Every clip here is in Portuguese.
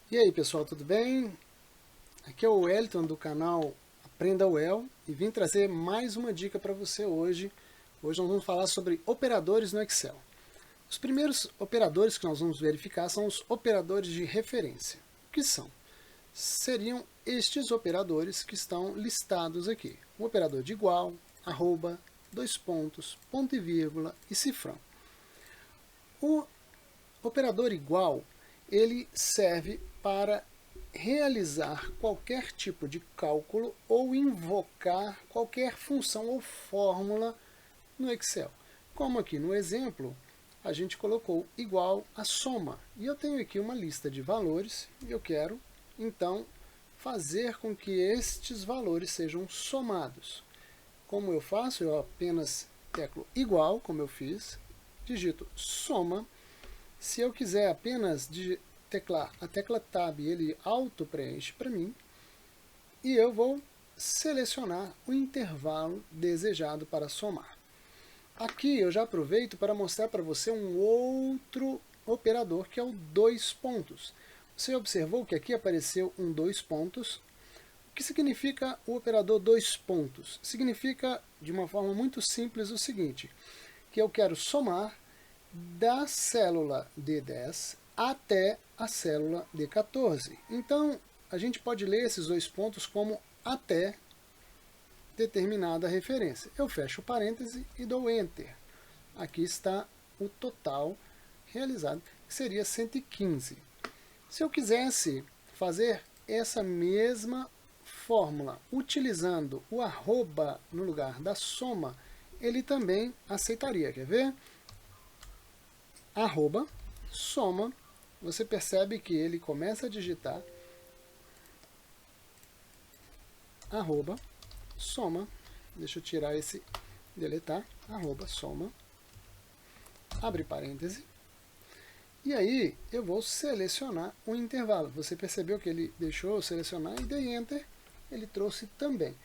E aí pessoal, tudo bem? Aqui é o Wellington do canal Aprenda Well e vim trazer mais uma dica para você hoje. Hoje nós vamos falar sobre operadores no Excel. Os primeiros operadores que nós vamos verificar são os operadores de referência. O que são? Seriam estes operadores que estão listados aqui. O operador de igual, arroba, dois pontos, ponto e vírgula e cifrão. O operador igual, ele serve para realizar qualquer tipo de cálculo ou invocar qualquer função ou fórmula no Excel. Como aqui no exemplo, a gente colocou igual a soma. E eu tenho aqui uma lista de valores e eu quero, então, fazer com que estes valores sejam somados. Como eu faço? Eu apenas teclo igual, como eu fiz, digito soma. Se eu quiser apenas teclar a tecla Tab, ele auto-preenche para mim. E eu vou selecionar o intervalo desejado para somar. Aqui eu já aproveito para mostrar para você um outro operador, que é o dois pontos. Você observou que aqui apareceu um dois pontos. O que significa o operador dois pontos? Significa, de uma forma muito simples, o seguinte, que eu quero somar da célula D10 até a célula D14. Então, a gente pode ler esses dois pontos como até determinada referência. Eu fecho o parêntese e dou Enter. Aqui está o total realizado, que seria 115. Se eu quisesse fazer essa mesma fórmula utilizando o arroba no lugar da soma, ele também aceitaria. Quer ver? Arroba, soma, você percebe que ele começa a digitar arroba, soma, deixa eu tirar esse, deletar, arroba, soma, abre parêntese, e aí eu vou selecionar um intervalo. Você percebeu que ele deixou eu selecionar e dei Enter, ele trouxe também.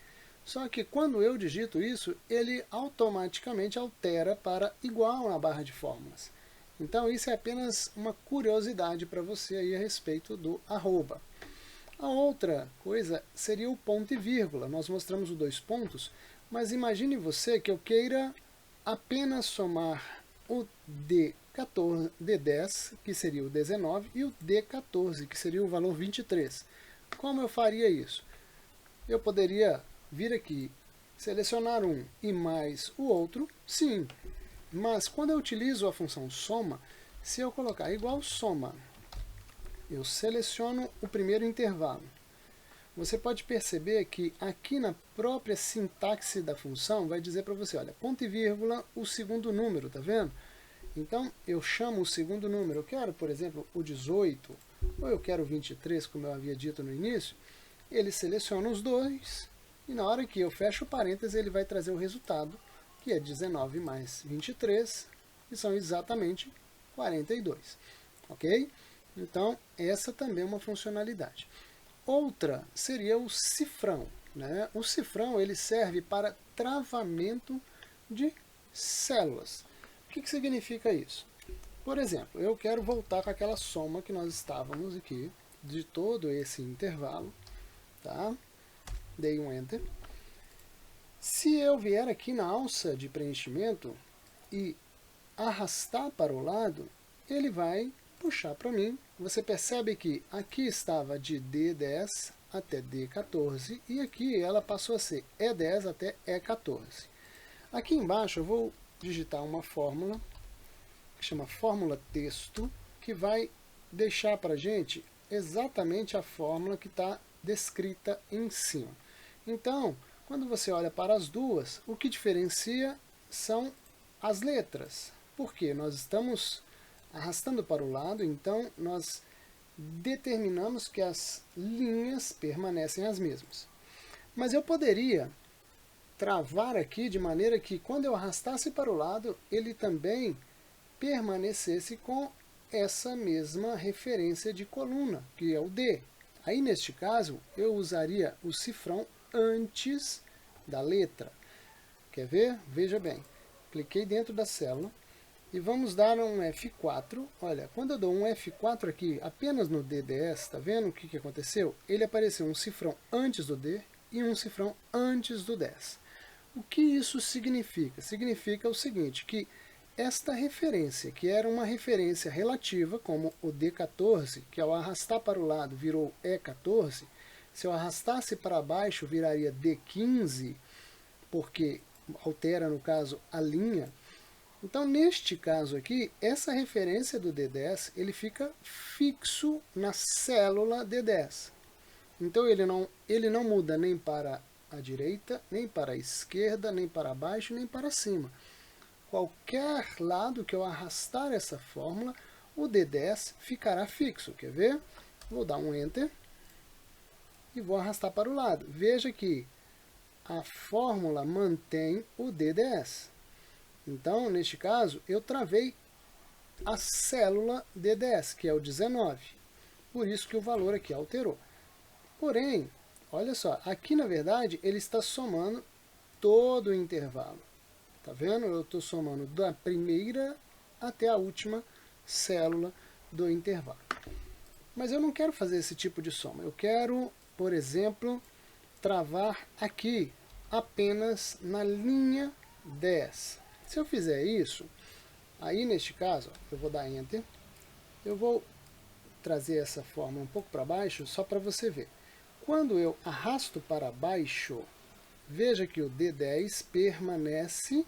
Só que quando eu digito isso, ele automaticamente altera para igual na barra de fórmulas. Então isso é apenas uma curiosidade para você aí a respeito do arroba. A outra coisa seria o ponto e vírgula. Nós mostramos os dois pontos, mas imagine você que eu queira apenas somar o D14, D10, que seria o 19, e o D14, que seria o valor 23. Como eu faria isso? Eu poderia vir aqui, selecionar um e mais o outro, sim. Mas quando eu utilizo a função soma, se eu colocar igual soma, eu seleciono o primeiro intervalo. Você pode perceber que aqui na própria sintaxe da função vai dizer para você, olha, ponto e vírgula, o segundo número, tá vendo? Então eu chamo o segundo número, eu quero, por exemplo, o 18, ou eu quero o 23, como eu havia dito no início, ele seleciona os dois, e na hora que eu fecho o parênteses, ele vai trazer o resultado, que é 19 mais 23, que são exatamente 42. Ok? Então, essa também é uma funcionalidade. Outra seria o cifrão. Né? O cifrão ele serve para travamento de células. O que significa isso? Por exemplo, eu quero voltar com aquela soma que nós estávamos aqui, de todo esse intervalo. Tá? Dei um Enter. Se eu vier aqui na alça de preenchimento e arrastar para o lado, ele vai puxar para mim. Você percebe que aqui estava de D10 até D14 e aqui ela passou a ser E10 até E14. Aqui embaixo eu vou digitar uma fórmula que chama fórmula texto, que vai deixar para a gente exatamente a fórmula que está descrita em cima. Então, quando você olha para as duas, o que diferencia são as letras. Porque nós estamos arrastando para o lado, então nós determinamos que as linhas permanecem as mesmas. Mas eu poderia travar aqui de maneira que quando eu arrastasse para o lado, ele também permanecesse com essa mesma referência de coluna, que é o D. Aí neste caso, eu usaria o cifrão antes da letra. Quer ver? Veja bem. Cliquei dentro da célula, e vamos dar um F4. Olha, quando eu dou um F4 aqui, apenas no DDS, tá vendo o que aconteceu? Ele apareceu um cifrão antes do D e um cifrão antes do 10. O que isso significa? Significa o seguinte, que esta referência, que era uma referência relativa, como o D14, que ao arrastar para o lado virou E14, se eu arrastasse para baixo viraria D15, porque altera, no caso, a linha. Então, neste caso aqui, essa referência do D10, ele fica fixo na célula D10. Então, ele não muda nem para a direita, nem para a esquerda, nem para baixo, nem para cima. Qualquer lado que eu arrastar essa fórmula, o D10 ficará fixo. Quer ver? Vou dar um Enter e vou arrastar para o lado. Veja que a fórmula mantém o D10. Então, neste caso, eu travei a célula D10, que é o 19. Por isso que o valor aqui alterou. Porém, olha só, aqui na verdade ele está somando todo o intervalo. Tá vendo? Eu estou somando da primeira até a última célula do intervalo. Mas eu não quero fazer esse tipo de soma. Eu quero, por exemplo, travar aqui apenas na linha 10. Se eu fizer isso, aí neste caso, eu vou dar Enter. Eu vou trazer essa forma um pouco para baixo, só para você ver. Quando eu arrasto para baixo, veja que o D10 permanece.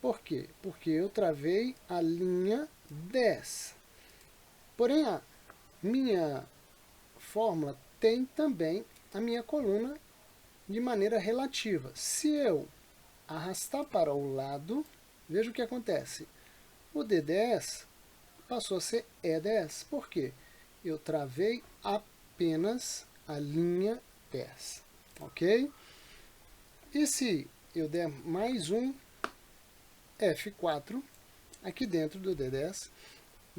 Por quê? Porque eu travei a linha 10. Porém, a minha fórmula tem também a minha coluna de maneira relativa. Se eu arrastar para o lado, veja o que acontece. O D10 passou a ser E10. Por quê? Eu travei apenas a linha 10. Ok? E se eu der mais um F4 aqui dentro do D10,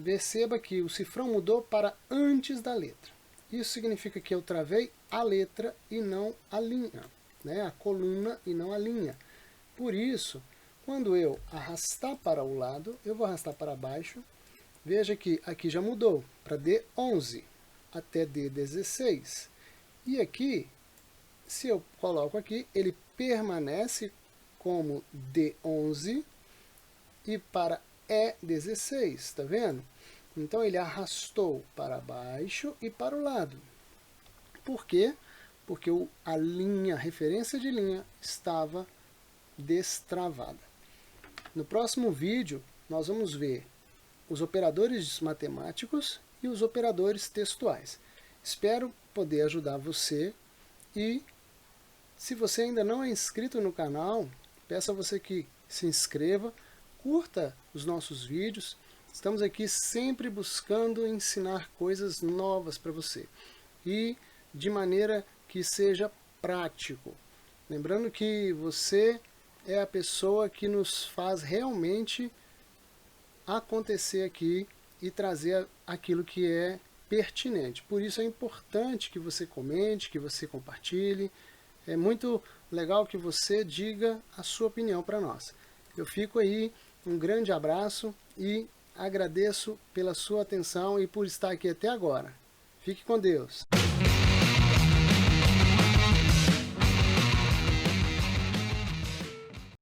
perceba que o cifrão mudou para antes da letra. Isso significa que eu travei a letra e não a linha, né? A coluna e não a linha. Por isso, quando eu arrastar para o lado, eu vou arrastar para baixo. Veja que aqui já mudou para D11 até D16. E aqui, se eu coloco aqui, ele permanece como D11 e para E16, está vendo? Então ele arrastou para baixo e para o lado. Por quê? Porque a linha, a referência de linha, estava destravada. No próximo vídeo, nós vamos ver os operadores matemáticos e os operadores textuais. Espero poder ajudar você e, se você ainda não é inscrito no canal, peço a você que se inscreva, curta os nossos vídeos. Estamos aqui sempre buscando ensinar coisas novas para você e de maneira que seja prático. Lembrando que você é a pessoa que nos faz realmente acontecer aqui e trazer aquilo que é pertinente. Por isso é importante que você comente, que você compartilhe. É muito legal que você diga a sua opinião para nós. Eu fico aí, um grande abraço e agradeço pela sua atenção e por estar aqui até agora. Fique com Deus.